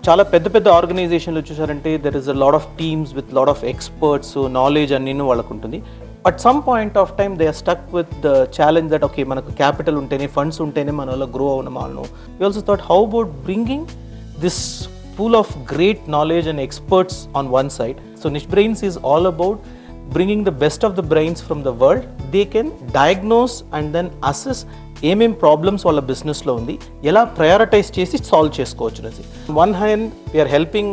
చాలా పెద్ద పెద్ద ఆర్గనైజేషన్లు చూసారంటే there is a lot of teams with lot of experts, knowledge అన్నీ వాళ్ళకు ఉంటుంది. At some point of time they are stuck with the challenge that okay మనకు క్యాపిటల్ ఉంటేనే, ఫండ్స్ ఉంటేనే మన వల్ల గ్రో అవునమాలను. We also thought how about bringing this pool of great knowledge and experts on one side. So Niche Brains is all about bringing the best of the brains from the world. They can diagnose and then assess ఏమేం problems వాళ్ళ బిజినెస్లో ఉంది, ఎలా prioritise చేసి solve చేసుకోవచ్చు అనేది. One hand we're helping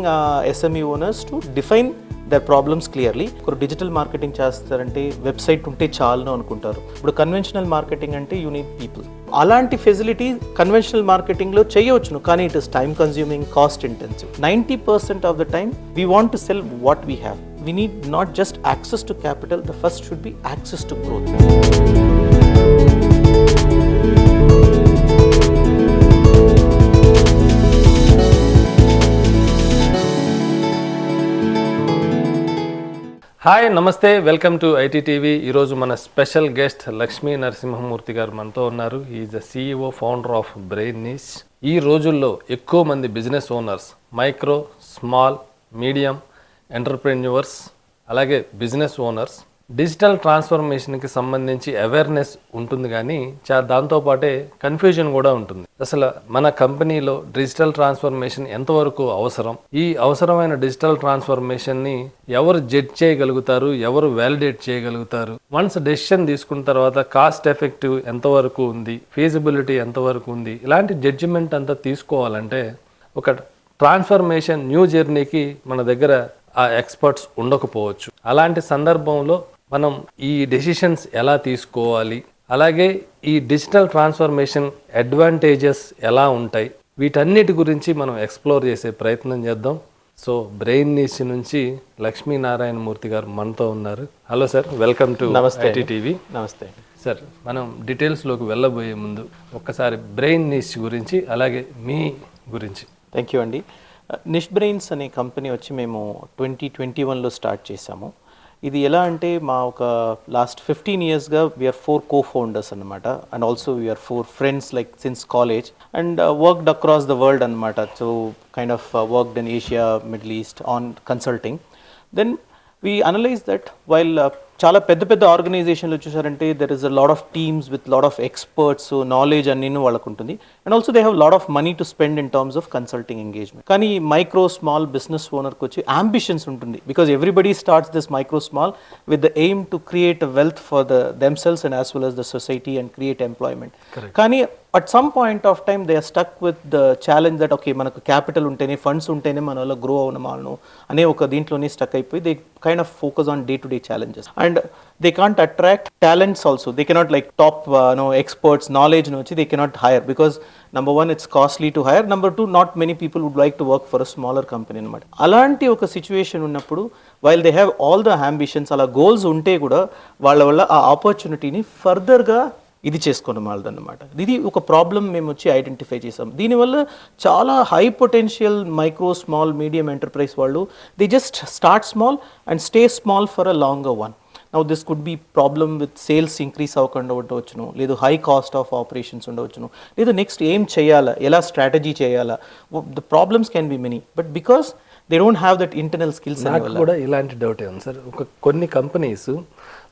SME owners to define their problems clearly. ఒకరు digital marketing చేస్తారంటే వెబ్సైట్ ఉంటే చాలును అనుకుంటారు. ఇప్పుడు కన్వెన్షనల్ మార్కెటింగ్ అంటే యూ నీడ్ పీపుల్. అలాంటి ఫెసిలిటీ కన్వెన్షనల్ మార్కెటింగ్లో చేయవచ్చును, కానీ it is time consuming, cost intensive. 90% of the time we want to sell what we have. We need not just access to capital, the first should be access to growth. Hi, నమస్తే, welcome to ITTV. ఈరోజు మన special guest Lakshmi Narasimhamurthy garu మనతో ఉన్నారు. Is the CEO, founder of Brain Niche. ఈ రోజుల్లో ఎక్కువ మంది business owners, micro, small, medium entrepreneurs, అలాగే బిజినెస్ ఓనర్స్ డిజిటల్ ట్రాన్స్ఫర్మేషన్కి సంబంధించి అవేర్నెస్ ఉంటుంది, కానీ దాంతోపాటే కన్ఫ్యూజన్ కూడా ఉంటుంది. అసలు మన కంపెనీలో డిజిటల్ ట్రాన్స్ఫర్మేషన్ ఎంతవరకు అవసరం, ఈ అవసరమైన డిజిటల్ ట్రాన్స్ఫర్మేషన్ని ఎవరు జడ్జ్ చేయగలుగుతారు, ఎవరు వ్యాలిడేట్ చేయగలుగుతారు, వన్స్ డెసిషన్ తీసుకున్న తర్వాత కాస్ట్ ఎఫెక్టివ్ ఎంతవరకు ఉంది, ఫీజిబిలిటీ ఎంతవరకు ఉంది, ఇలాంటి జడ్జిమెంట్ అంతా తీసుకోవాలంటే ఒక ట్రాన్స్ఫర్మేషన్ న్యూ జర్నీకి మన దగ్గర ఆ ఎక్స్పర్ట్స్ ఉండకపోవచ్చు. అలాంటి సందర్భంలో మనం ఈ డెసిషన్స్ ఎలా తీసుకోవాలి, అలాగే ఈ డిజిటల్ ట్రాన్స్ఫర్మేషన్ అడ్వాంటేజెస్ ఎలా ఉంటాయి, వీటన్నిటి గురించి మనం ఎక్స్ప్లోర్ చేసే ప్రయత్నం చేద్దాం. సో బ్రెయిన్ నీష్ నుంచి లక్ష్మీనారాయణమూర్తి గారు మనతో ఉన్నారు. Hello sir, welcome to ITTV. నమస్తే సార్. మనం డీటెయిల్స్లోకి వెళ్ళబోయే ముందు ఒక్కసారి బ్రెయిన్ నీష్ గురించి, అలాగే మీ గురించి. థ్యాంక్ యూ అండి. నిష్ బ్రెయిన్స్ అనే కంపెనీ వచ్చి మేము 2021లో స్టార్ట్ చేసాము. ఇది ఎలా అంటే మా ఒక లాస్ట్ 15 yearsగా వీఆర్ 4 co-founders అనమాట. And also we are 4 friends like since college and worked across the world అనమాట. So kind of worked in Asia, Middle East on consulting. Then we analyse that while చాలా పెద్ద పెద్ద ఆర్గనైజేషన్లు చూసారంటే there is a lot of teams with lot of experts, knowledge అన్నీ వాళ్ళకు ఉంటుంది. And also they have lot of money to spend in terms of consulting engagement. కానీ micro small business ఓనర్కి వచ్చి అంబిషన్స్ ఉంటుంది, because everybody starts this micro small with the aim to create a wealth for themselves and as well as the society and create employment. కానీ at some point of time they are stuck with the challenge that okay మనకు capital ఉంటేనే, funds ఉంటేనే మన వల్ల grow అవునమాలను అనే ఒక దీంట్లోనే stuck అయిపోయి they kind of focus on day to day challenges. And they can't attract talents also. They cannot like top experts, knowledge they cannot hire, because number one, it's costly to hire. Number two, not many people would like to work for a smaller company anamata. Alanti oka situation unnappudu, while they have all the ambitions, ala goals unte kuda valla valla aa opportunity ni further ga ఇది చేసుకోవడం వాళ్ళదన్నమాట. ఇది ఒక problem మేము వచ్చి identify చేసాం. దీనివల్ల చాలా high potential micro, small, medium enterprise వాళ్ళు they just start small and stay small for a longer one. Now this could be problem with sales increase అవ్వకుండా ఉండవచ్చును, లేదు హై కాస్ట్ ఆఫ్ ఆపరేషన్స్ ఉండవచ్చును, లేదు నెక్స్ట్ ఏం చేయాలా, ఎలా స్ట్రాటజీ చేయాలా, the problems can be many. But because they don't have that internal skills. నాకు కూడా ఇలాంటి డౌటే ఉంది సార్. కొన్ని కంపెనీస్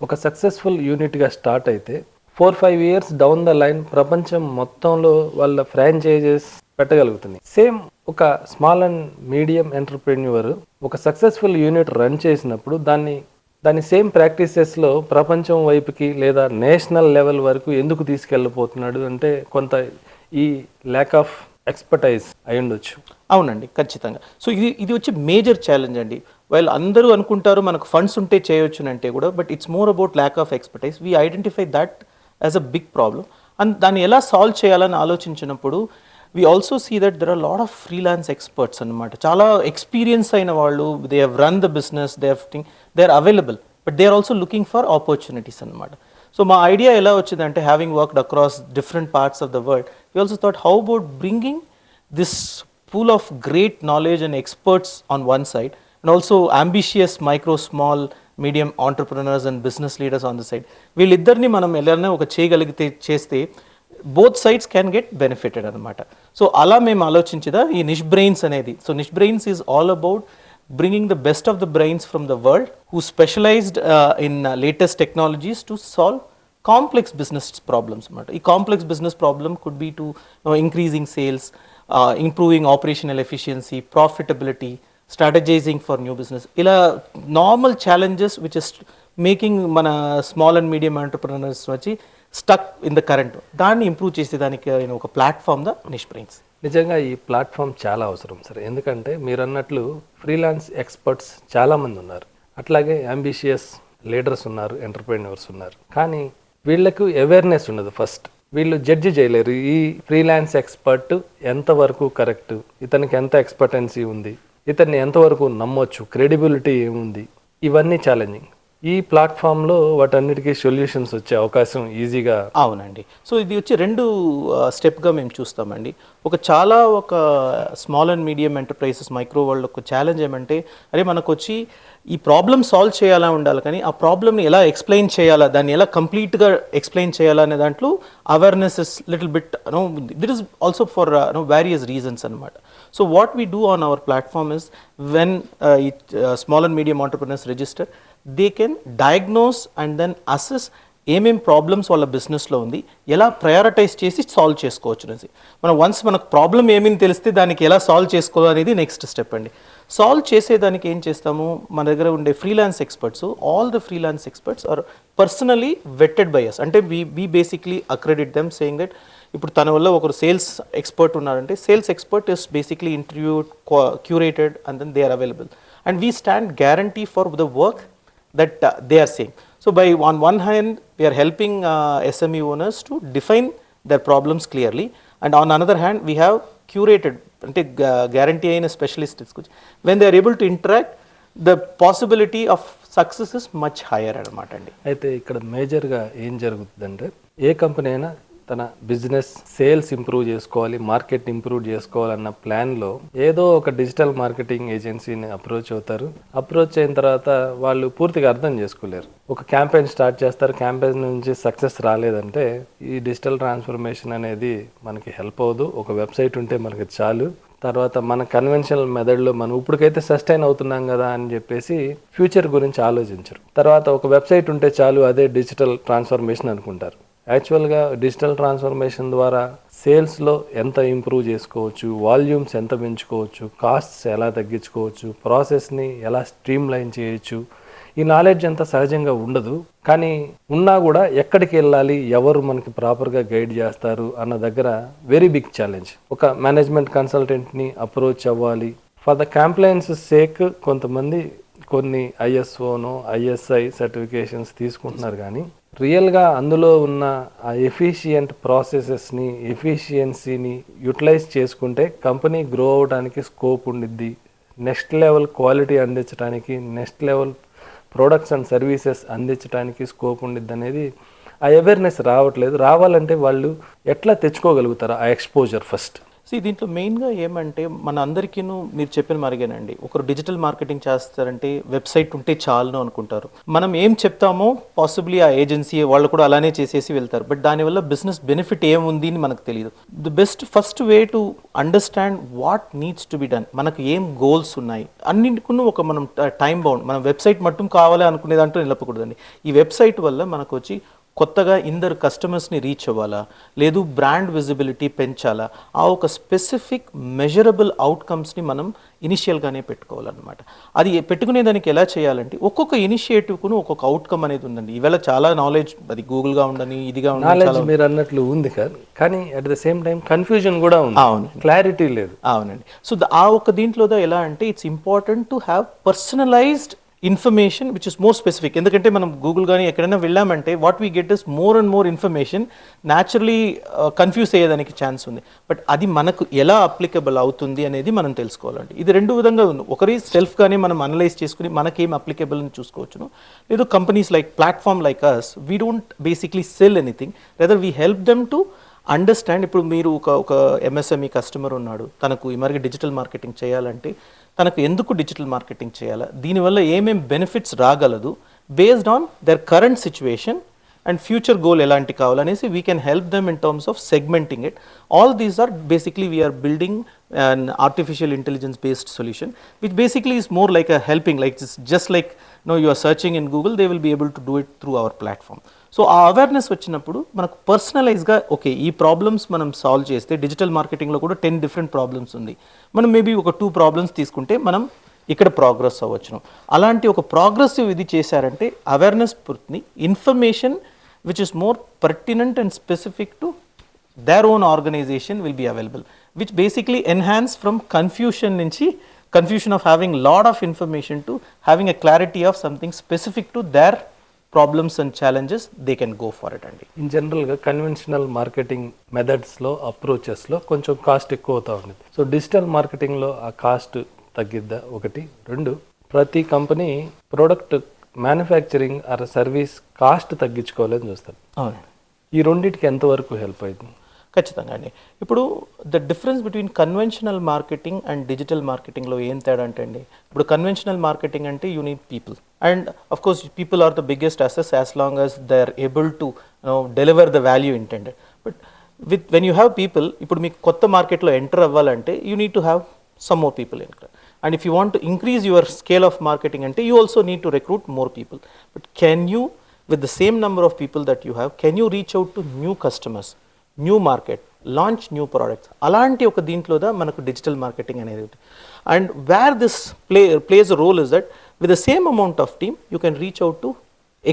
ఒక సక్సెస్ఫుల్ యూనిట్గా స్టార్ట్ అయితే 4-5 years డౌన్ ద లైన్ ప్రపంచం మొత్తంలో వాళ్ళ ఫ్రాంచైజెస్ పెట్టగలుగుతుంది. సేమ్ ఒక స్మాల్ అండ్ మీడియం ఎంటర్ప్రెన్యూవర్ ఒక సక్సెస్ఫుల్ యూనిట్ రన్ చేసినప్పుడు దాని సేమ్ ప్రాక్టీసెస్లో ప్రపంచం వైపుకి లేదా నేషనల్ లెవెల్ వరకు ఎందుకు తీసుకెళ్ళిపోతున్నాడు అంటే కొంత ఈ ల్యాక్ ఆఫ్ ఎక్స్పర్టైజ్ అయి ఉండొచ్చు. అవునండి, ఖచ్చితంగా. సో ఇది వచ్చి మేజర్ ఛాలెంజ్ అండి. వాళ్ళు అందరూ అనుకుంటారు మనకు ఫండ్స్ ఉంటే చేయొచ్చునంటే కూడా, but it's more about lack of expertise. We identify that as a big problem. And దాన్ని ఎలా సాల్వ్ చేయాలని ఆలోచించినప్పుడు we also see that there are lot of freelance experts అనమాట. చాలా ఎక్స్పీరియన్స్ అయిన వాళ్ళు, they have run the business, they are available, but they are also looking for opportunities అనమాట. So మా ఐడియా ఎలా వచ్చిందంటే, having worked across different parts of the world, we also thought how about bringing this pool of great knowledge and experts on one side, and also ambitious micro, small, medium entrepreneurs and business leaders on the side. వీళ్ళిద్దరిని మనం ఎలానే ఒక చేయగలిగితే చేస్తే both sides can get benefited అనమాట. So అలా మేము ఆలోచించదా ఈ నిష్ బ్రెయిన్స్ అనేది. So Niche Brains is all about bringing the best of the brains from the world who specialized in latest technologies to solve complex business problems. ఈ complex business problem could be to increasing sales, improving operational efficiency, profitability, strategizing for new business. ఇలా normal challenges which is making మన small and medium entrepreneurs వచ్చి stuck in the current, దాన్ని improve చేసేదానికి ఒక platform the నిష్ brains. నిజంగా ఈ platform చాలా అవసరం సార్. ఎందుకంటే మీరు అన్నట్లు ఫ్రీలాన్స్ ఎక్స్పర్ట్స్ చాలామంది ఉన్నారు, అట్లాగే అంబిషియస్ లీడర్స్ ఉన్నారు, ఎంటర్ప్రెన్యూర్స్ ఉన్నారు. కానీ వీళ్ళకు అవేర్నెస్ ఉండదు. ఫస్ట్ వీళ్ళు జడ్జి చేయలేరు ఈ ఫ్రీలాన్స్ ఎక్స్పర్ట్ ఎంతవరకు కరెక్ట్, ఇతనికి ఎంత ఎక్స్పర్టెన్సీ ఉంది, ఇతన్ని ఎంతవరకు నమ్మొచ్చు, క్రెడిబిలిటీ ఏముంది, ఇవన్నీ ఛాలెంజింగ్. ఈ ప్లాట్ఫామ్లో వాటన్నిటికీ సొల్యూషన్స్ వచ్చే అవకాశం ఈజీగా. అవునండి. సో ఇది వచ్చి రెండు స్టెప్గా మేము చూస్తామండి. ఒక small and medium enterprises micro world ఒక ఛాలెంజ్ ఏమంటే, అరే మనకు వచ్చి ఈ ప్రాబ్లమ్ సాల్వ్ చేయాలా ఉండాలి, కానీ ఆ ప్రాబ్లమ్ని ఎలా ఎక్స్ప్లెయిన్ చేయాలా, దాన్ని ఎలా కంప్లీట్గా ఎక్స్ప్లెయిన్ చేయాలా అనే దాంట్లో awareness is little bit that is also for various reasons అనమాట. So what we do on our platform is when small and medium entrepreneurs register, they can diagnose and then assess ఏమేం problems వాళ్ళ బిజినెస్లో ఉంది, ఎలా prioritise చేసి solve చేసుకోవచ్చు అనేసి. Once మనకు ప్రాబ్లం ఏమని తెలిస్తే దానికి ఎలా సాల్వ్ చేసుకోవాలి అనేది నెక్స్ట్ స్టెప్ అండి. సాల్వ్ చేసేదానికి ఏం చేస్తాము, మన దగ్గర ఉండే freelance experts, all the freelance experts are personally vetted by us. అంటే we basically accredit them saying that ఇప్పుడు తన వల్ల ఒకరు సేల్స్ ఎక్స్పర్ట్ ఉన్నారంటే sales expert is basically interviewed, curated and then they are available and we stand guarantee for the work that they are saying. So by on one hand we are helping SME owners to define their problems clearly, and on another hand we have curated ante guarantee aina specialists when they are able to interact, the possibility of success is much higher anamata andi. అయితే ఇక్కడ మేజర్గా ఏం జరుగుతుందంటే, ఏ company అయినా తన business sales improve చేసుకోవాలి, market improve చేసుకోవాలన్న ప్లాన్లో ఏదో ఒక డిజిటల్ మార్కెటింగ్ ఏజెన్సీని అప్రోచ్ అవుతారు. అప్రోచ్ అయిన తర్వాత వాళ్ళు పూర్తిగా అర్థం చేసుకోలేరు. ఒక క్యాంపెయిన్ స్టార్ట్ చేస్తారు, క్యాంపెయిన్ నుంచి సక్సెస్ రాలేదంటే ఈ డిజిటల్ ట్రాన్స్ఫర్మేషన్ అనేది మనకి హెల్ప్ అవ్వదు, ఒక వెబ్సైట్ ఉంటే మనకి చాలు, తర్వాత మన కన్వెన్షనల్ మెథడ్లో మనం ఇప్పటికైతే సస్టైన్ అవుతున్నాం కదా అని చెప్పేసి ఫ్యూచర్ గురించి ఆలోచించరు. తర్వాత ఒక వెబ్సైట్ ఉంటే చాలు, అదే డిజిటల్ ట్రాన్స్ఫర్మేషన్ అనుకుంటారు. యాక్చువల్గా డిజిటల్ ట్రాన్స్ఫర్మేషన్ ద్వారా సేల్స్లో ఎంత ఇంప్రూవ్ చేసుకోవచ్చు, వాల్యూమ్స్ ఎంత పెంచుకోవచ్చు, కాస్ట్స్ ఎలా తగ్గించుకోవచ్చు, ప్రాసెస్ని ఎలా స్ట్రీమ్ లైన్ చేయొచ్చు, ఈ నాలెడ్జ్ అంతా సహజంగా ఉండదు. కానీ ఉన్నా కూడా ఎక్కడికి వెళ్ళాలి, ఎవరు మనకి ప్రాపర్గా గైడ్ చేస్తారు అన్న దగ్గర వెరీ బిగ్ ఛాలెంజ్. ఒక మేనేజ్మెంట్ కన్సల్టెంట్ని అప్రోచ్ అవ్వాలి ఫర్ ద కంప్లైన్స్ సేక్. కొంతమంది కొన్ని ఐఎస్ఓనో ఐఎస్ఐ సర్టిఫికేషన్స్ తీసుకుంటున్నారు, కానీ రియల్గా అందులో ఉన్న ఆ ఎఫిషియంట్ ప్రాసెసెస్ని, ఎఫిషియన్సీని యూటిలైజ్ చేసుకుంటే కంపెనీ గ్రో అవడానికి స్కోప్ ఉండిద్ది, నెక్స్ట్ లెవెల్ క్వాలిటీ అందించడానికి, next level products and services అందించడానికి స్కోప్ ఉండిద్ది అనేది ఆ అవేర్నెస్ రావట్లేదు. రావాలంటే వాళ్ళు ఎట్లా తెచ్చుకోగలుగుతారు ఆ ఎక్స్పోజర్ ఫస్ట్? సో దీంట్లో మెయిన్గా ఏమంటే, మన అందరికీ మీరు చెప్పిన మరిగేనండి, ఒకరు డిజిటల్ మార్కెటింగ్ చేస్తారంటే వెబ్సైట్ ఉంటే చాలును అనుకుంటారు. మనం ఏం చెప్తామో పాసిబ్లీ ఆ ఏజెన్సీ వాళ్ళు కూడా అలానే చేసేసి వెళ్తారు, బట్ దానివల్ల బిజినెస్ బెనిఫిట్ ఏముంది అని మనకు తెలియదు. The best first way to understand what needs to be done, మనకు ఏం గోల్స్ ఉన్నాయి అన్నింటికీ ఒక మనం టైం బౌండ్, మనం వెబ్సైట్ మట్టుం కావాలి అనుకునే దాంట్లో నిలపకూడదండి. ఈ వెబ్సైట్ వల్ల మనకు వచ్చి కొత్తగా ఇందరు కస్టమర్స్ని రీచ్ అవ్వాలా, లేదు బ్రాండ్ విజిబిలిటీ పెంచాలా, ఆ ఒక స్పెసిఫిక్ మెజరబుల్ అవుట్కమ్స్ని మనం ఇనిషియల్గానే పెట్టుకోవాలన్నమాట. అది పెట్టుకునేదానికి ఎలా చేయాలంటే ఒక్కొక్క ఇనిషియేటివ్కును ఒక్కొక్క అవుట్కమ్ అనేది ఉందండి. ఈవేళ చాలా నాలెడ్జ్, అది గూగుల్గా ఉండని ఇదిగా ఉండని మీరు అన్నట్లు ఉంది, కానీ at the same time confusion కూడా ఉంది. అవును, క్లారిటీ లేదు. అవునండి. సో ఆ ఒక దీంట్లో ఎలా అంటే it's important to have personalised information which is more specific. ఎందుకంటే మనం గూగుల్ కానీ ఎక్కడైనా వెళ్ళామంటే what we get is more and more information, naturally confuse అయ్యేదానికి ఛాన్స్ ఉంది. బట్ అది మనకు ఎలా అప్లికబుల్ అవుతుంది అనేది మనం తెలుసుకోవాలండి. ఇది రెండు విధంగా ఉంది. ఒకరి సెల్ఫ్గానే మనం అనలైజ్ చేసుకుని మనకేం అప్లికబుల్ అని చూసుకోవచ్చును, లేదు companies like platform like us, we don't basically sell anything, rather we help them to understand. ఇప్పుడు మీరు ఒక ఎంఎస్ఎంఈ కస్టమర్ ఉన్నాడు, తనకు ఈ మరి డిజిటల్ మార్కెటింగ్ చేయాలంటే తనకు ఎందుకు డిజిటల్ మార్కెటింగ్ చేయాలా, దీనివల్ల ఏమేం బెనిఫిట్స్ రాగలదు based on their current situation and future goal ఎలాంటి కావాలనేసి we can help them in terms of segmenting it. All these are basically we are building an artificial intelligence based solution which basically is more like a helping, like just like you are searching in Google, they will be able to do it through our platform. So ఆ awareness వచ్చినప్పుడు మనకు పర్సనలైజ్గా okay ఈ problems మనం solve చేస్తే, digital మార్కెటింగ్లో కూడా 10 different problems ఉంది, మనం maybe ఒక 2 ప్రాబ్లమ్స్ తీసుకుంటే మనం ఇక్కడ ప్రోగ్రెస్ అవ్వచ్చును. అలాంటి ఒక ప్రోగ్రెసివ్ ఇది చేశారంటే అవేర్నెస్ పుర్తిని information which is more pertinent and specific to their own organization will be available, which basically enhance from confusion of having lot of information to having a clarity of something specific to their problems and challenges. They can go for it. And in జనరల్గా conventional marketing మెథడ్స్లో అప్రోచెస్లో కొంచెం cost ఎక్కువ అవుతా ఉంది. So digital మార్కెటింగ్లో ఆ cost తగ్గిద్దా? ఒకటి. 2, ప్రతి company product manufacturing or service cost తగ్గించుకోవాలని చూస్తారు. ఈ రెండింటికి ఎంతవరకు హెల్ప్ అవుతుంది? ఖచ్చితంగా అండి. ఇప్పుడు the difference between conventional marketing and digital మార్కెటింగ్లో ఏం తేడా అంటే అండి, ఇప్పుడు కన్వెన్షనల్ మార్కెటింగ్ అంటే you need people, and of course people are the biggest అసెస్ as long as they are able to deliver the value intended. But when you have people, ఇప్పుడు మీకు కొత్త మార్కెట్లో ఎంటర్ అవ్వాలంటే you need to have some more people in. And if you want to increase your scale of marketing ante, you also need to recruit more people. But can you, with the same number of people that you have, can you reach out to new customers, new market, launch new products? Alanti oka deentlo da manaku digital marketing anedi. And where this plays a role is that with the same amount of team, you can reach out to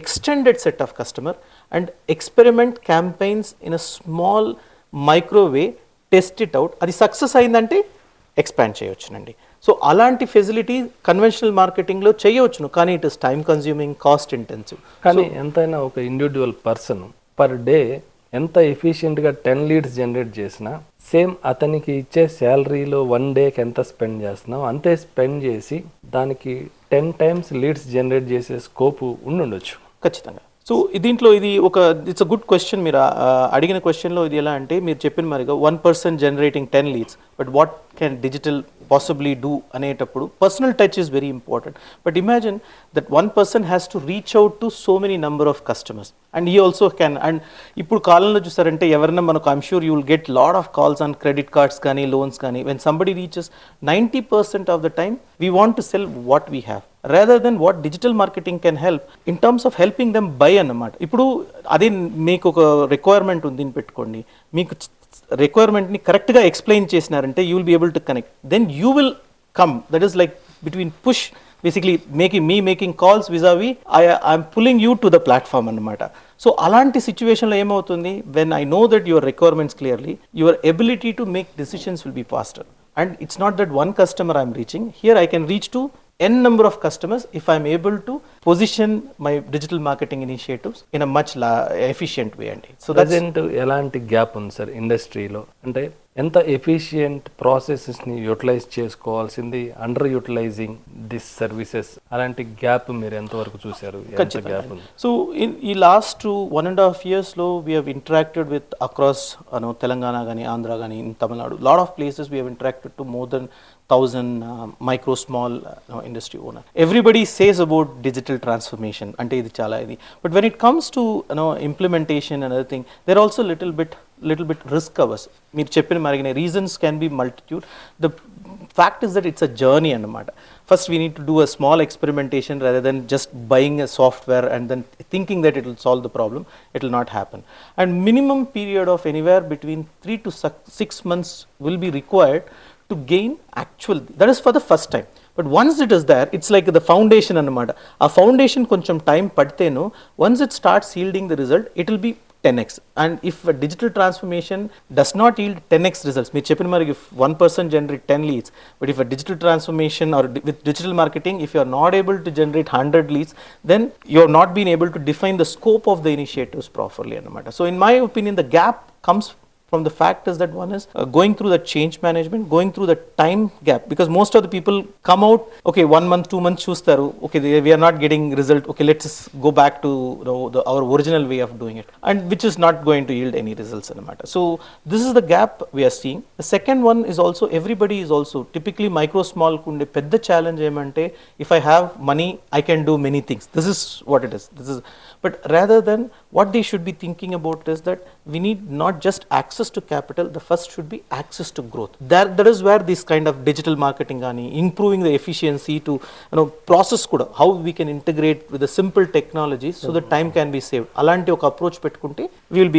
extended set of customer and experiment campaigns in a small micro way, test it out. Adi success ayindante expand cheyochuనండి. So అలాంటి facility conventional మార్కెటింగ్లో చేయవచ్చును, కానీ it is time consuming, cost intensive. కానీ ఎంతైనా ఒక individual person per day ఎంత ఎఫిషియెంట్గా 10 లీడ్స్ జనరేట్ చేసినా సేమ్ అతనికి ఇచ్చే శాలరీలో 1 డేకి ఎంత స్పెండ్ చేస్తున్నావు అంతే స్పెండ్ చేసి దానికి 10 టైమ్స్ లీడ్స్ జనరేట్ చేసే స్కోప్ ఉండొచ్చు. ఖచ్చితంగా. సో దీంట్లో ఇది ఒక ఇట్స్ అ గుడ్ క్వశ్చన్. మీరు అడిగిన క్వశ్చన్లో ఇది ఎలా అంటే, మీరు చెప్పిన మరిగా 1 person generating 10 leads, but what can digital possibly do అనేటప్పుడు personal touch is very important. But imagine that one person has to reach out to so many number of customers, and he also can. And ఇప్పుడు కాలంలో చూసారంటే ఎవరైనా మనకు, I'm sure you will get lot of calls on credit cards కానీ loans కానీ. When somebody reaches 90% of the time we want to sell what we have rather than what digital marketing can help in terms of helping them buy అన్నమాట. ఇప్పుడు అదే మీకు ఒక requirement ఉంది అని పెట్టుకోండి, మీకు రిక్వైర్మెంట్ని కరెక్ట్గా ఎక్స్ప్లెయిన్ చేసినారంటే you will be able to connect, then you will come. That is like between push, basically making calls vis-a-vis I'm pulling you to the platform అన్నమాట. సో అలాంటి సిచ్యువేషన్లో ఏమవుతుంది, when I know that your requirements clearly, your ability to make decisions will be faster. And it's not that one customer I'm reaching, here I can reach to n number of customers if I am able to position my digital marketing initiatives in a much efficient way. And so that's ఎలాంటి gap ఉంది sir ఇండస్ట్రీలో, అంటే ఎంత efficient ప్రాసెసెస్ని utilize చేసుకోవాల్సింది, under utilizing this services, అలాంటి gap మీరు ఎంతవరకు చూశారు? గ్యాప్ ఉంది. సో ఈ లాస్ట్ 1.5 yearsలో we have interacted with across Telangana కానీ, ఆంధ్ర కానీ, in Tamil Nadu, lot of places we have interacted to more than 1000 micro small industry owner. Everybody says about digital transformation ante idi chala idi, but when it comes to implementation and other thing, they're also little bit risk averse. Meer cheppina marigine reasons can be multitude. The fact is that it's a journey annamata. First we need to do a small experimentation rather than just buying a software and then thinking that it will solve the problem. It will not happen, and minimum period of anywhere between 3 to 6 months will be required to gain actual, that is for the first time. But once it is there, it's like the foundation annamata. A foundation koncham time padteno, once it starts yielding the result, it will be 10x. And if a digital transformation does not yield 10x results, meer cheppina mari, if one person generate 10 leads, but if a digital transformation or with digital marketing, if you are not able to generate 100 leads, then you are not being able to define the scope of the initiatives properly annamata. So in my opinion, the gap comes from the fact is that one is going through the change management, going through the time gap, because most of the people come out, okay, 1 month, 2 months chustaru, okay, we are not getting result, okay, let's go back to our original way of doing it, and which is not going to yield any results in the matter. So this is the gap we are seeing. The second one is also, everybody is also typically micro small kunde pedda challenge emante, if I have money I can do many things, this is what it is. This is, But rather than, what they should be thinking about is that we need not just access to capital, the first should be access to growth. That is where this kind of digital marketing gaani, improving the efficiency to process kuda, how we can integrate with the simple technology so that time can be saved. Alanti oka approach pettukunte they will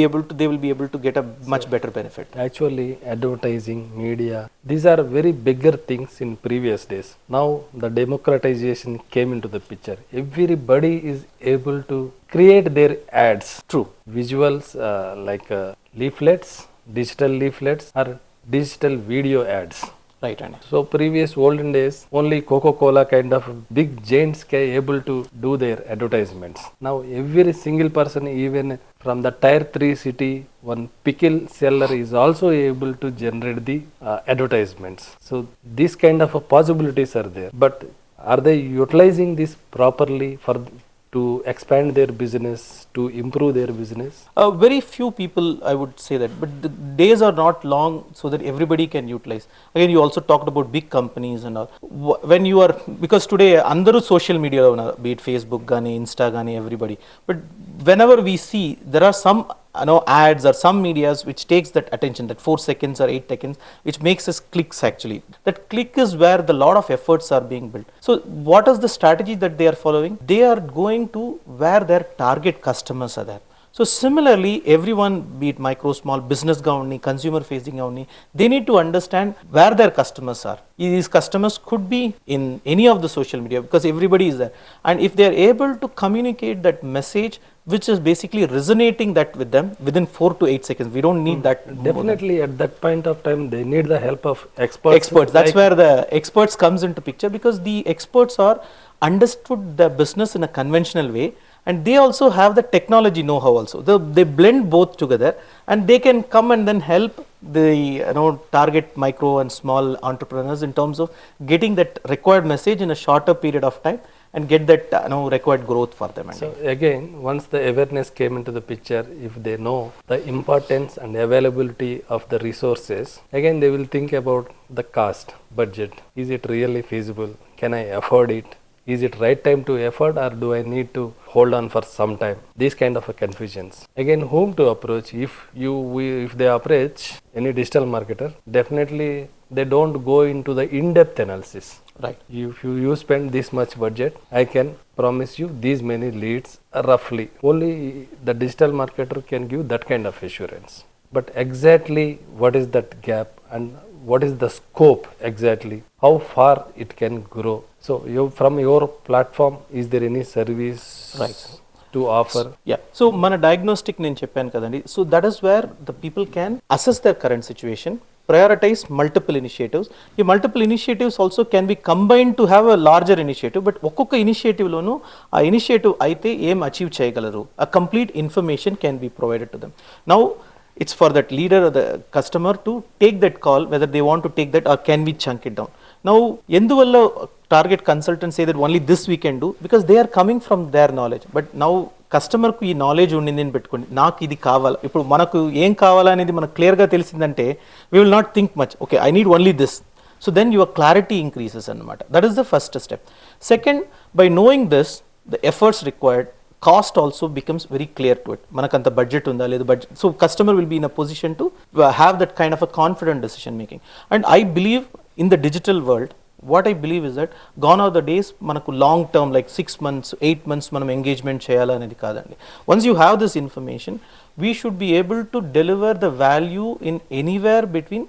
be able to get a much better benefit. Actually, advertising, media, these are very bigger things in previous days. Now the democratization came into the picture. Everybody is able to create their ads. True. Visuals like leaflets, digital leaflets, or digital video ads. Right, Andy. So previous olden days, only Coca-Cola kind of big giants can able to do their advertisements. Now every single person, even from the tier 3 city, one pickle seller is also able to generate the advertisements. So these kind of possibilities are there. But are they utilizing this properly to expand their business, to improve their business? Very few people, I would say that, but the days are not long so that everybody can utilize. Again, you also talked about big companies and all. When you are, because today andaru social media lo unnaru, be it Facebook gaani, Insta gaani, everybody. But whenever we see, there are some ads or some medias which takes that attention, that 4 seconds or 8 seconds, which makes us clicks actually. That click is where the lot of efforts are being built. So what is the strategy that they are following? They are going to where their target customers are there. So similarly, everyone, be it micro, small business gavani, consumer facing gavani, they need to understand where their customers are. These customers could be in any of the social media because everybody is there. And if they are able to communicate that message, which is basically resonating that with them within 4 to 8 seconds, we don't need that. Definitely at that point of time, they need the help of experts. That's where the experts comes into picture, because the experts are understood the business in a conventional way, and they also have the technology know-how also. They blend both together, and they can come and then help the target micro and small entrepreneurs in terms of getting that required message in a shorter period of time and get that required growth for them. So again, once the awareness came into the picture, if they know the importance and availability of the resources, again they will think about the cost, budget. Is it really feasible? Can I afford it? Is it right time to afford, or do I need to hold on for some time? These kind of confusions. Again, whom to approach? If they approach any digital marketer, definitely they don't go into the in-depth analysis. Right. If you spend this much budget, I can promise you these many leads roughly. Only the digital marketer can give that kind of assurance. But exactly what is that gap and what is the scope exactly? How far it can grow? So from your platform, is there any service to offer? Yeah. So mana diagnostic నేను చెప్పాను కదండి. So that is where the people can assess their current situation, prioritize multiple initiatives. ఈ multiple initiatives also can be combined to have a larger initiative, but ఒక్కొక్క initiative లోను ఆ initiative అయితే ఏం achieve చేయగలరు, a complete information can be provided to them. Now it's for that leader or the customer to take that call, whether they want to take that or can we chunk it down. Now ఎందువల్ల target consultants say that only this we can do, because they are coming from their knowledge. But now కస్టమర్కు ఈ knowledge ఉండింది అని పెట్టుకోండి, నాకు ఇది కావాలి, ఇప్పుడు మనకు ఏం కావాలనేది మనకు క్లియర్గా తెలిసిందంటే we will not think much, okay I need only this. So then your clarity increases అనమాట. That is the first step. Second, by knowing this, the efforts required, cost also becomes very clear to it. మనకు అంత budget ఉందా లేదు budget. So customer will be in a position to have that kind of a confident decision making. And I believe in the digital world, what I believe is that gone are the days manaku long term like 6 months 8 months manam engagement cheyala anedi kadandi. Once you have this information, we should be able to deliver the value in anywhere between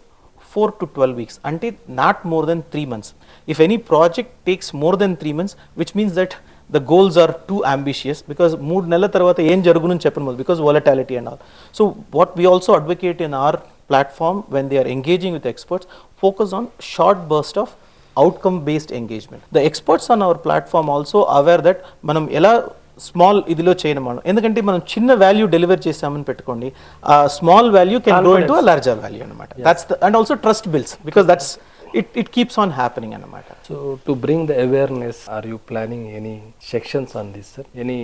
4 to 12 weeks, until not more than 3 months. If any project takes more than 3 months, which means that the goals are too ambitious, because 3 నెలల తర్వాత ఏం జరుగును చెప్పను, because volatility and all. So what we also advocate in our platform, when they are engaging with experts, focus on short burst of outcome based engagement. The experts on our platform also aware that మనం ఎలా small ఇదిలో చేయను మనం, ఎందుకంటే మనం చిన్న value deliver చేసామని పెట్టుకోండి, ఆ small value can grow into a larger value అనమాట. That's the, and also trust builds, because that's it keeps on happening అనమాట. So to bring the awareness, are you planning any sections on this, sir? Any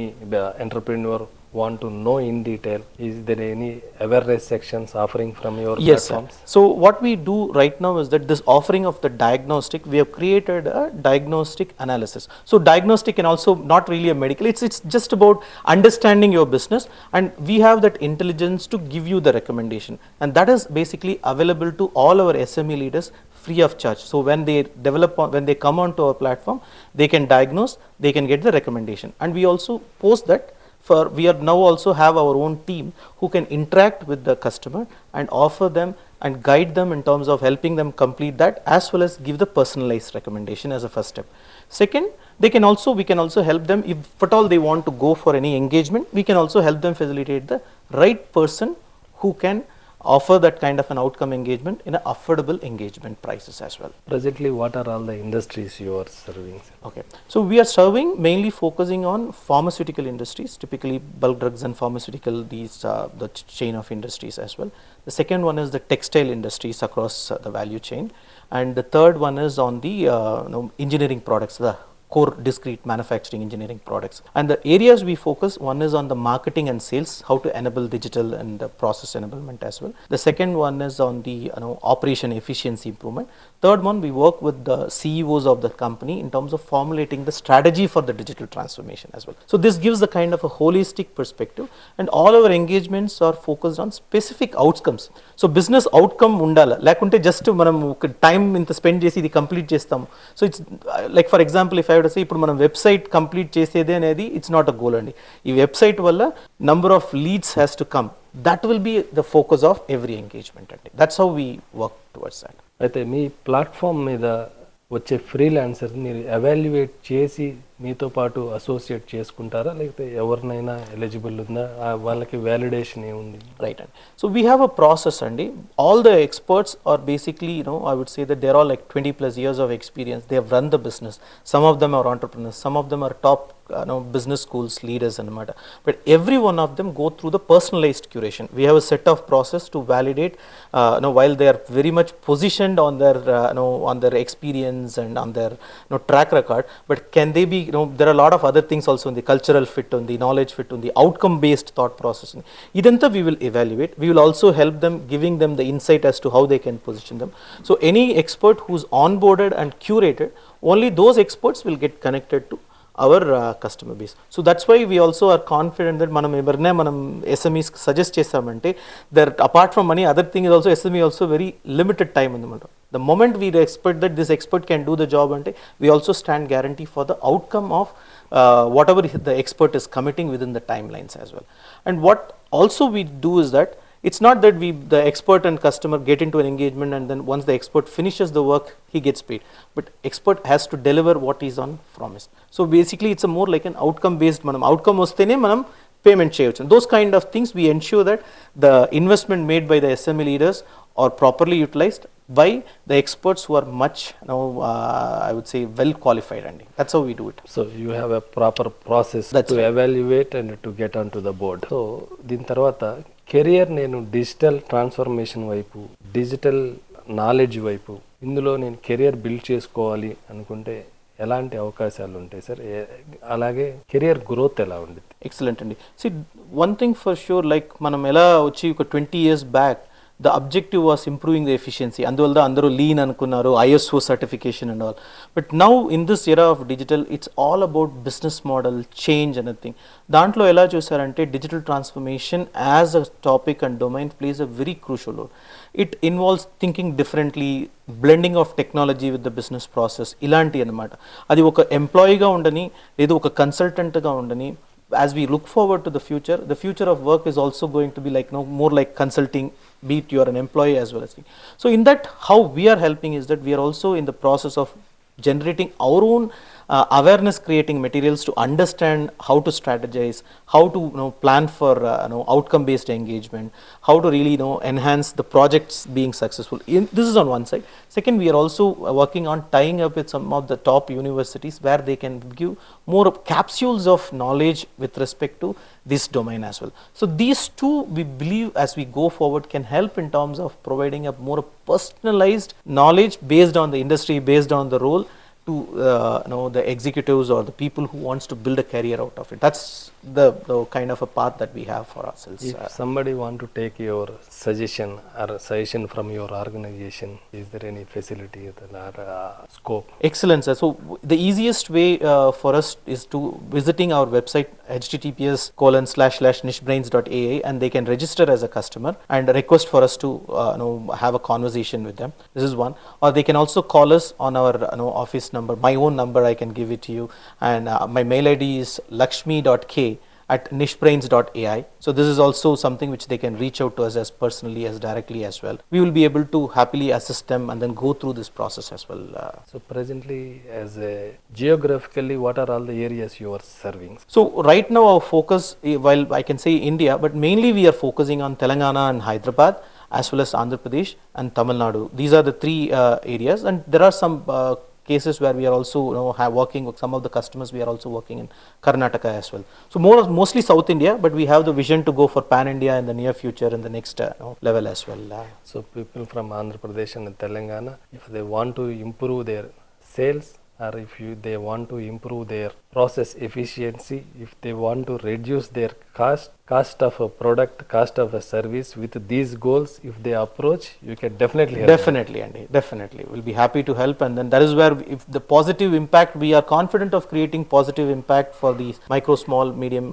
entrepreneur want to know in detail, is there any awareness sections offering from your Yes, sir. platforms? So what we do right now is that this offering of the diagnostic, we have created a diagnostic analysis. So diagnostic and also not really a medical, it's just about understanding your business, and we have that intelligence to give you the recommendation, and that is basically available to all our SME leaders free of charge. So when they when they come onto our platform, they can diagnose, they can get the recommendation, and we also post that. We are now also have our own team who can interact with the customer and offer them and guide them in terms of helping them complete that, as well as give the personalized recommendation as a first step. Second, we can also help them if at all they want to go for any engagement. We can also help them facilitate the right person who can offer that kind of an outcome engagement in an affordable engagement prices as well. Presently, what are all the industries you are serving, sir? Okay, so we are serving mainly focusing on pharmaceutical industries, typically bulk drugs and pharmaceutical, the chain of industries as well. The second one is the textile industries across the value chain, and the third one is on the engineering products, the core discrete manufacturing engineering products. And the areas we focus, one is on the marketing and sales, how to enable digital and the process enablement as well. The second one is on the operation efficiency improvement. Third one, we work with the CEOs of the company in terms of formulating the strategy for the digital transformation as well. So this gives the kind of a holistic perspective, and all our engagements are focused on specific outcomes. So business outcome undala, lekunte just manam time inta spend chesi idi complete chestamu. So it's like, for example, if I were to say ఇప్పుడు మనం website complete చేసేదే అనేది it's not a goal అండి. ఈ website వల్ల number of leads has to come, that will be the focus of every engagement అండి. That's how we work towards that. అయితే మీ ప్లాట్ఫామ్ మీద వచ్చే ఫ్రీలాన్సర్ మీరు ఎవాల్యుయేట్ చేసి మీతో పాటు అసోసియేట్ చేసుకుంటారా, లేకపోతే ఎవరినైనా ఎలిజిబుల్ ఉందా, వాళ్ళకి వ్యాలిడేషన్ ఏముంది? రైట్ అండి. So we have a process అండి. All the experts are basically I would say that they're all like 20+ years of experience. They have run the business. Some of them are entrepreneurs, some of them are top business schools leaders anamata, but every one of them go through the personalized curation. We have a set of process to validate while they are very much positioned on their on their experience and on their track record, but can they be, there are a lot of other things also in the cultural fit, on the knowledge fit, on the outcome based thought process. Idantha we will evaluate. We will also help them, giving them the insight as to how they can position them. So any expert who's onboarded and curated, only those experts will get connected to our customer base. So that's why we also are confident that manam SMEs suggest chesamante, that apart from money, other thing is also SME also very limited time anamata. The moment we expect that this expert can do the job ante, we also stand guarantee for the outcome of whatever the expert is committing within the timelines as well. And what also we do is that it's not that the expert and customer get into an engagement and then once the expert finishes the work, he gets paid, but expert has to deliver what is on promise. So basically it's a more like an outcome based, manam outcome ostene manam payment cheyochu. Those kind of things we ensure that the investment made by the SME leaders are properly utilized by the experts who are much I would say well qualified, and that's how we do it. So you have a proper process to evaluate and to get onto the board. So దీని తర్వాత career నేను digital transformation వైపు, digital knowledge వైపు, ఇందులో నేను career build చేసుకోవాలి అనుకుంటే ఎలాంటి అవకాశాలు ఉంటాయి సార్? అలాగే కెరియర్ గ్రోత్ ఎలా ఉండేది? ఎక్సలెంట్ అండి. See one thing for sure, like మనం ఎలా వచ్చి ఒక 20 years back the objective was improving the efficiency, అందువల్ల అందరూ lean అనుకున్నారు, ISO certification and all, but now in this era of digital it's all about business model change and everything. దాంట్లో ఎలా చూసారంటే digital transformation as a topic and domain plays a very crucial role. It involves thinking differently, blending of technology with the business process, ఇలాంటి అన్నమాట. అది ఒక ఎంప్లాయీగా ఉండని లేదా ఒక కన్సల్టెంట్గా ఉండని, as we look forward to the future of work is also going to be like more like consulting, be it you are an employee as well as thing. So in that, how we are helping is that we are also in the process of generating our own awareness creating materials to understand how to strategize, how to plan for outcome based engagement, how to really enhance the projects being successful. This is on one side. Second, we are also working on tying up with some of the top universities where they can give more capsules of knowledge with respect to this domain as well. So these two, we believe, as we go forward, can help in terms of providing a more personalized knowledge based on the industry, based on the role, to the executives or the people who wants to build a career out of it. That's the kind of a path that we have for ourselves. If somebody want to take your suggestion or suggestion from your organization, is there any facility or scope? Excellent, sir. So the easiest way for us is to visiting our website https://nichebrains.ai, and they can register as a customer and request for us to have a conversation with them. This is one. Or they can also call us on our office number. My own number I can give it to you, and my mail ID is lakshmi.k@nichebrains.ai. So this is also something which they can reach out to us as personally as directly as well. We will be able to happily assist them and then go through this process as well. So presently, as a geographically, what are all the areas you are serving? So right now our focus, while I can say India, but mainly we are focusing on Telangana and Hyderabad, as well as Andhra Pradesh and Tamil Nadu. These are the three areas, and there are some cases where we are also working with some of the customers. We are also working in Karnataka as well. So mostly South India, but we have the vision to go for pan India in the near future in the next level as well. So people from Andhra Pradesh and Telangana, if they want to improve their sales, or if they want to improve their process efficiency, if they want to reduce their cost of a product, cost of a service, with these goals, if they approach, you can definitely help Definitely, Andy. Definitely. We'll be happy to help. And then that is where, if the positive impact, we are confident of creating positive impact for these micro, small, medium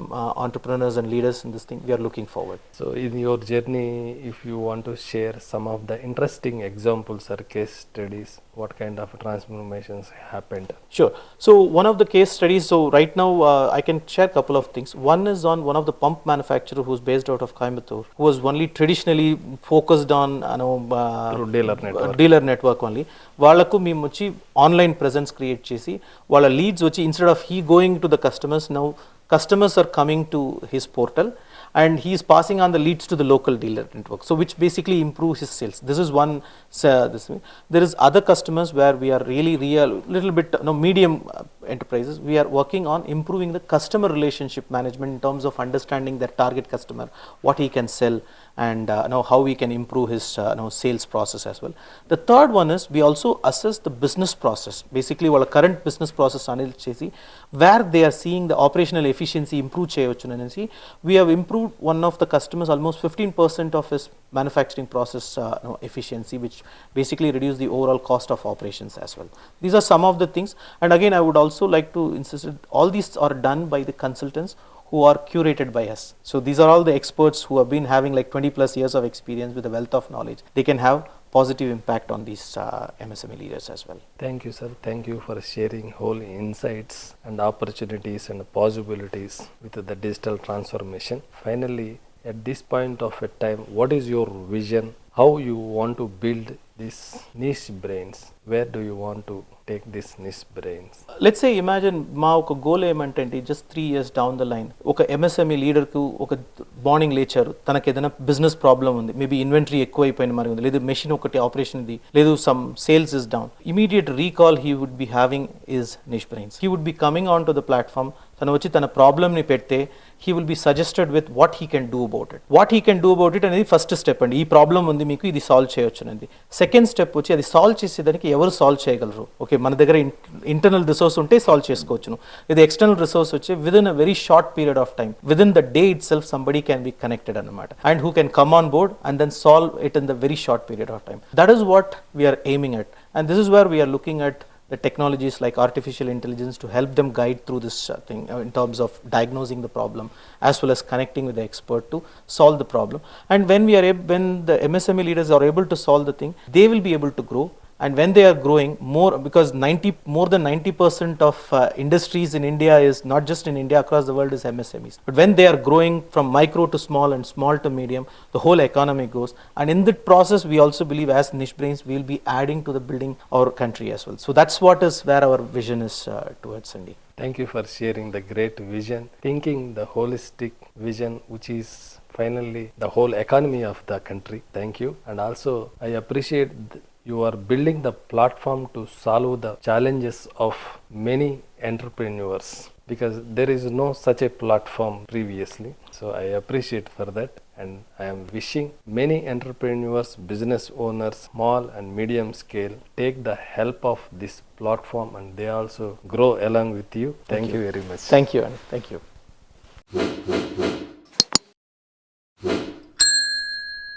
entrepreneurs and leaders in this thing. We are looking forward. So in your journey, if you want to share some of the interesting examples or case studies, what kind of transformations happened? Sure. So one of the case studies, so right now I can share a couple of things. One is on one of the pump manufacturer who's based out of Coimbatore, who was only traditionally focused on Through dealer network only. వాళ్ళకు మేము వచ్చి online presence create చేసి వాళ్ళ leads వచ్చి instead of he going to the customers, now customers are coming to his portal and he is passing on the leads to the local dealer network, so which basically improves his sales. This is one this way. There is other customers where we are really little bit medium enterprises. We are working on improving the customer relationship management in terms of understanding their target customer, what he can sell, and how we can improve his sales process as well. The third one is we also assess the business process, basically our current business process analysis chesi where they are seeing the operational efficiency improve cheyochu anesi. We have improved one of the customers almost 15% of his manufacturing process efficiency, which basically reduce the overall cost of operations as well. These are some of the things, and again I would also like to insist that all these are done by the consultants who are curated by us. So these are all the experts who have been having like 20 plus years of experience with a wealth of knowledge. They can have positive impact on these MSME leaders as well. Thank you, sir. Thank you for sharing whole insights and opportunities and possibilities with the digital transformation. Finally, at this point of a time, what is your vision? How you want to build this niche brains? Where do you want to take this niche brains? Let's say imagine మా ఒక goal ఏమంటే just 3 years down the line ఒక MSME లీడర్కు ఒక morning లేచారు, తనకు ఏదైనా business problem ఉంది, maybe inventory ఎక్కువ అయిపోయిన మరి ఉంది, లేదు మెషిన్ ఒకటి ఆపరేషన్ ఉంది, లేదు some sales is down, immediate recall he would be having is niche brains. He would be coming on to the platform. తను వచ్చి తన ప్రాబ్లమ్ని పెడితే he will be suggested with what he can do about it. What he can do about it అనేది first step అండి. ఈ problem ఉంది మీకు, ఇది సాల్వ్ చేయొచ్చు అనేది. సెకండ్ స్టెప్ వచ్చి అది సాల్వ్ చేసేదానికి ఎవరు సాల్వ్ చేయగలరు. ఓకే, మన దగ్గర ఇంటర్నల్ రిసోర్స్ ఉంటే సాల్వ్ చేసుకోవచ్చును. ఇది ఎక్స్టర్నల్ రిసోర్స్ వచ్చి within a very short period of time, within the day itself somebody can be connected అనమాట, and who can come on board and then solve it in the very short period of time. That is what we are aiming at, and this is where we are looking at the technologies like artificial intelligence to help them guide through this thing in terms of diagnosing the problem as well as connecting with the expert to solve the problem. And when the MSME leaders are able to solve the thing, they will be able to grow. And when they are growing more, because more than 90% of industries in India is not just in India, across the world is MSMEs. But when they are growing from micro to small and small to medium, the whole economy goes. And in that process, we also believe as Niche Brains, we will be adding to the building our country as well. So that's what is where our vision is towards, Sandy. Thank you for sharing the great vision, thinking the holistic vision, which is finally the whole economy of the country. Thank you. And also, I appreciate you are building the platform to solve the challenges of many entrepreneurs, because there is no such a platform previously. So I appreciate for that, and I am wishing many entrepreneurs, business owners, small and medium scale, take the help of this platform and they also grow along with you. Thank you very much. Thank you, and thank you.